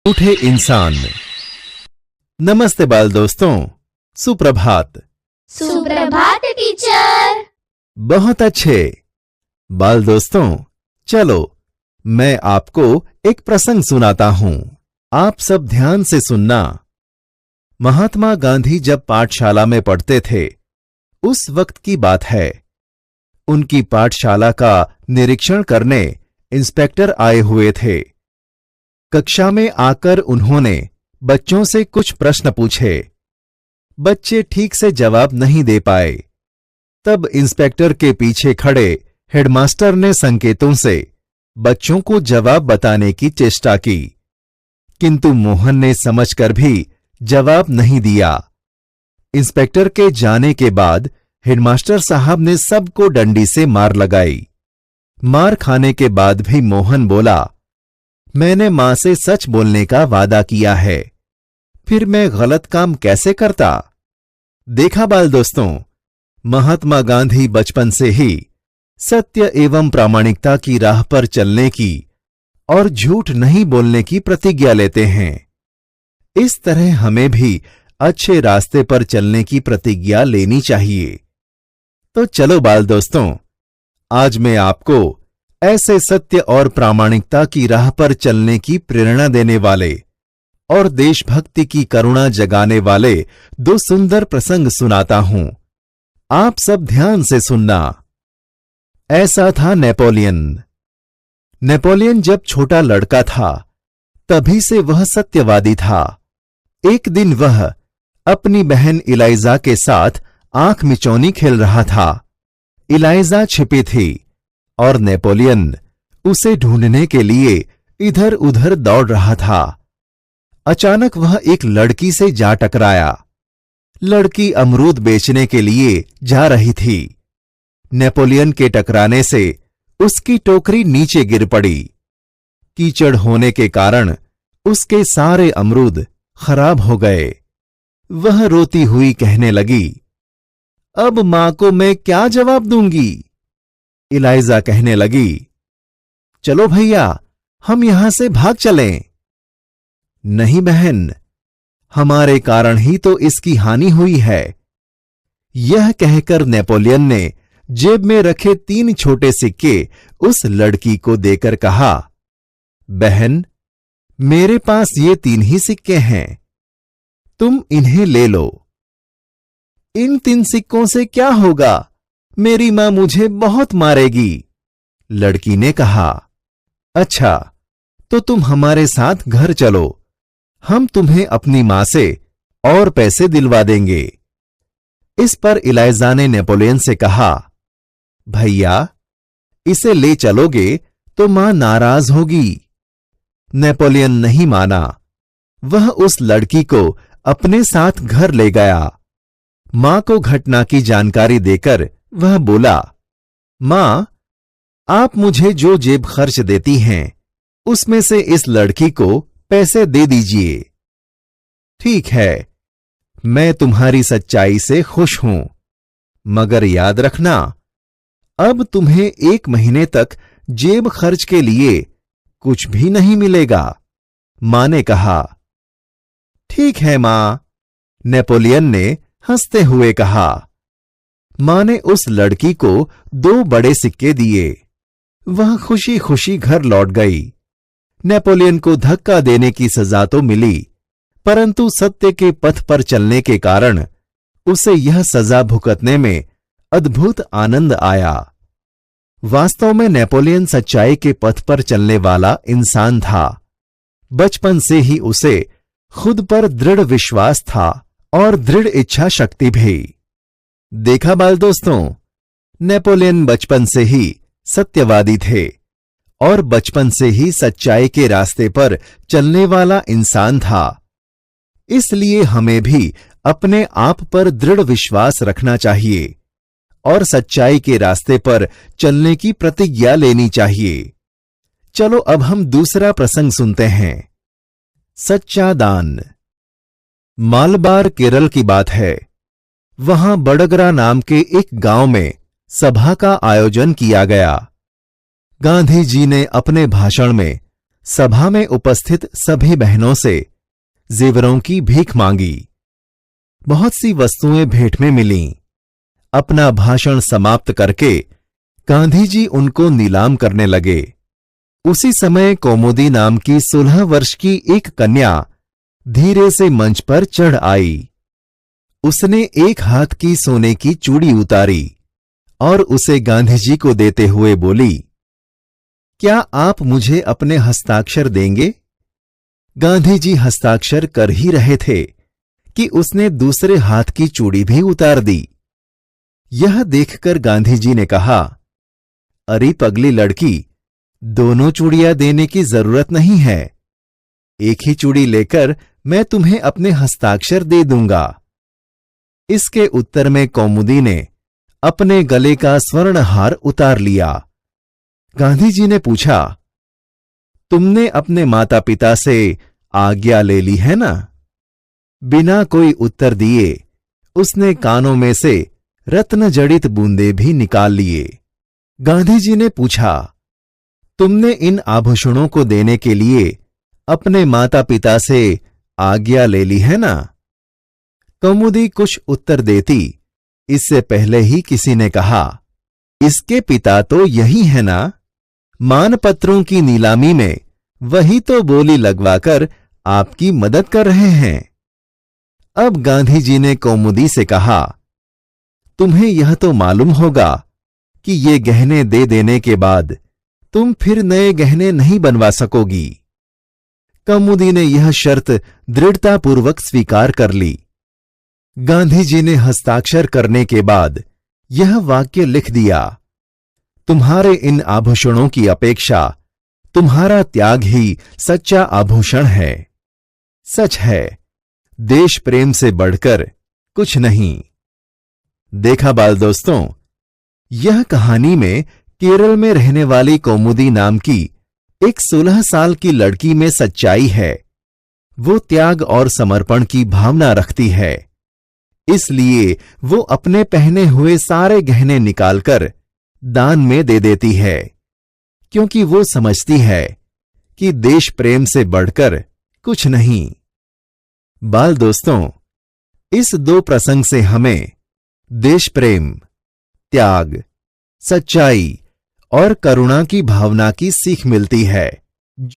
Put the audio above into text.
उठे इंसान। नमस्ते बाल दोस्तों, सुप्रभात। सुप्रभात टीचर। बहुत अच्छे बाल दोस्तों, चलो मैं आपको एक प्रसंग सुनाता हूं। आप सब ध्यान से सुनना। महात्मा गांधी जब पाठशाला में पढ़ते थे, उस वक्त की बात है। उनकी पाठशाला का निरीक्षण करने इंस्पेक्टर आए हुए थे। कक्षा में आकर उन्होंने बच्चों से कुछ प्रश्न पूछे। बच्चे ठीक से जवाब नहीं दे पाए। तब इंस्पेक्टर के पीछे खड़े हेडमास्टर ने संकेतों से बच्चों को जवाब बताने की चेष्टा की, किंतु मोहन ने समझकर भी जवाब नहीं दिया। इंस्पेक्टर के जाने के बाद हेडमास्टर साहब ने सबको डंडी से मार लगाई। मार खाने के बाद भी मोहन बोला, मैंने मां से सच बोलने का वादा किया है, फिर मैं गलत काम कैसे करता। देखा बाल दोस्तों, महात्मा गांधी बचपन से ही सत्य एवं प्रामाणिकता की राह पर चलने की और झूठ नहीं बोलने की प्रतिज्ञा लेते हैं। इस तरह हमें भी अच्छे रास्ते पर चलने की प्रतिज्ञा लेनी चाहिए। तो चलो बाल दोस्तों, आज मैं आपको ऐसे सत्य और प्रामाणिकता की राह पर चलने की प्रेरणा देने वाले और देशभक्ति की करुणा जगाने वाले दो सुंदर प्रसंग सुनाता हूं। आप सब ध्यान से सुनना। ऐसा था नेपोलियन। नेपोलियन जब छोटा लड़का था, तभी से वह सत्यवादी था। एक दिन वह अपनी बहन इलाइजा के साथ आंख मिचौनी खेल रहा था। इलाइजा छिपी थी और नेपोलियन उसे ढूंढने के लिए इधर उधर दौड़ रहा था। अचानक वह एक लड़की से जा टकराया। लड़की अमरूद बेचने के लिए जा रही थी। नेपोलियन के टकराने से उसकी टोकरी नीचे गिर पड़ी। कीचड़ होने के कारण उसके सारे अमरूद खराब हो गए। वह रोती हुई कहने लगी, अब मां को मैं क्या जवाब दूंगी। इलाइजा कहने लगी, चलो भैया, हम यहां से भाग चलें। नहीं बहन, हमारे कारण ही तो इसकी हानि हुई है। यह कहकर नेपोलियन ने जेब में रखे 3 छोटे सिक्के उस लड़की को देकर कहा, बहन, मेरे पास ये 3 ही सिक्के हैं, तुम इन्हें ले लो। इन 3 सिक्कों से क्या होगा? मेरी मां मुझे बहुत मारेगी। लड़की ने कहा, अच्छा, तो तुम हमारे साथ घर चलो, हम तुम्हें अपनी मां से और पैसे दिलवा देंगे। इस पर इलाइजा ने नेपोलियन से कहा, भैया, इसे ले चलोगे तो मां नाराज होगी। नेपोलियन नहीं माना। वह उस लड़की को अपने साथ घर ले गया। मां को घटना की जानकारी देकर वह बोला, मां, आप मुझे जो जेब खर्च देती हैं, उसमें से इस लड़की को पैसे दे दीजिए। ठीक है, मैं तुम्हारी सच्चाई से खुश हूं, मगर याद रखना, अब तुम्हें 1 महीने तक जेब खर्च के लिए कुछ भी नहीं मिलेगा। मां ने कहा, ठीक है मां। नेपोलियन ने हंसते हुए कहा। मां ने उस लड़की को 2 बड़े सिक्के दिए। वह खुशी खुशी घर लौट गई। नेपोलियन को धक्का देने की सजा तो मिली, परंतु सत्य के पथ पर चलने के कारण उसे यह सजा भुगतने में अद्भुत आनंद आया। वास्तव में नेपोलियन सच्चाई के पथ पर चलने वाला इंसान था। बचपन से ही उसे खुद पर दृढ़ विश्वास था और दृढ़ इच्छा शक्ति भी। देखा बाल दोस्तों, नेपोलियन बचपन से ही सत्यवादी थे और बचपन से ही सच्चाई के रास्ते पर चलने वाला इंसान था। इसलिए हमें भी अपने आप पर दृढ़ विश्वास रखना चाहिए और सच्चाई के रास्ते पर चलने की प्रतिज्ञा लेनी चाहिए। चलो अब हम दूसरा प्रसंग सुनते हैं। सच्चा दान। मालबार केरल की बात है। वहां बड़गरा नाम के एक गांव में सभा का आयोजन किया गया। गांधी जी ने अपने भाषण में सभा में उपस्थित सभी बहनों से जेवरों की भीख मांगी। बहुत सी वस्तुएं भेंट में मिलीं। अपना भाषण समाप्त करके गांधी जी उनको नीलाम करने लगे। उसी समय कौमुदी नाम की 16 वर्ष की एक कन्या धीरे से मंच पर चढ़ आई। उसने एक हाथ की सोने की चूड़ी उतारी और उसे गांधी जी को देते हुए बोली, क्या आप मुझे अपने हस्ताक्षर देंगे? गांधी जी हस्ताक्षर कर ही रहे थे कि उसने दूसरे हाथ की चूड़ी भी उतार दी। यह देखकर गांधी जी ने कहा, अरे पगली लड़की, दोनों चूड़ियां देने की जरूरत नहीं है। एक ही चूड़ी लेकर मैं तुम्हें अपने हस्ताक्षर दे दूंगा। इसके उत्तर में कौमुदी ने अपने गले का स्वर्ण हार उतार लिया। गांधी जी ने पूछा, तुमने अपने माता पिता से आज्ञा ले ली है ना? बिना कोई उत्तर दिए उसने कानों में से रत्न जड़ित बूंदे भी निकाल लिए। गांधी जी ने पूछा, तुमने इन आभूषणों को देने के लिए अपने माता पिता से आज्ञा ले ली है ना? कौमुदी कुछ उत्तर देती, इससे पहले ही किसी ने कहा, इसके पिता तो यही है ना? मानपत्रों की नीलामी में वही तो बोली लगवाकर आपकी मदद कर रहे हैं। अब गांधी जी ने कौमुदी से कहा, तुम्हें यह तो मालूम होगा कि ये गहने दे देने के बाद तुम फिर नए गहने नहीं बनवा सकोगी। कौमुदी ने यह शर्त दृढ़तापूर्वक स्वीकार कर ली। गांधी जी ने हस्ताक्षर करने के बाद यह वाक्य लिख दिया, तुम्हारे इन आभूषणों की अपेक्षा तुम्हारा त्याग ही सच्चा आभूषण है। सच है, देश प्रेम से बढ़कर कुछ नहीं। देखा बाल दोस्तों, यह कहानी में केरल में रहने वाली कौमुदी नाम की एक 16 साल की लड़की में सच्चाई है। वो त्याग और समर्पण की भावना रखती है, इसलिए वो अपने पहने हुए सारे गहने निकालकर दान में दे देती है, क्योंकि वो समझती है कि देश प्रेम से बढ़कर कुछ नहीं। बाल दोस्तों, इस दो प्रसंग से हमें देश प्रेम, त्याग, सच्चाई और करुणा की भावना की सीख मिलती है।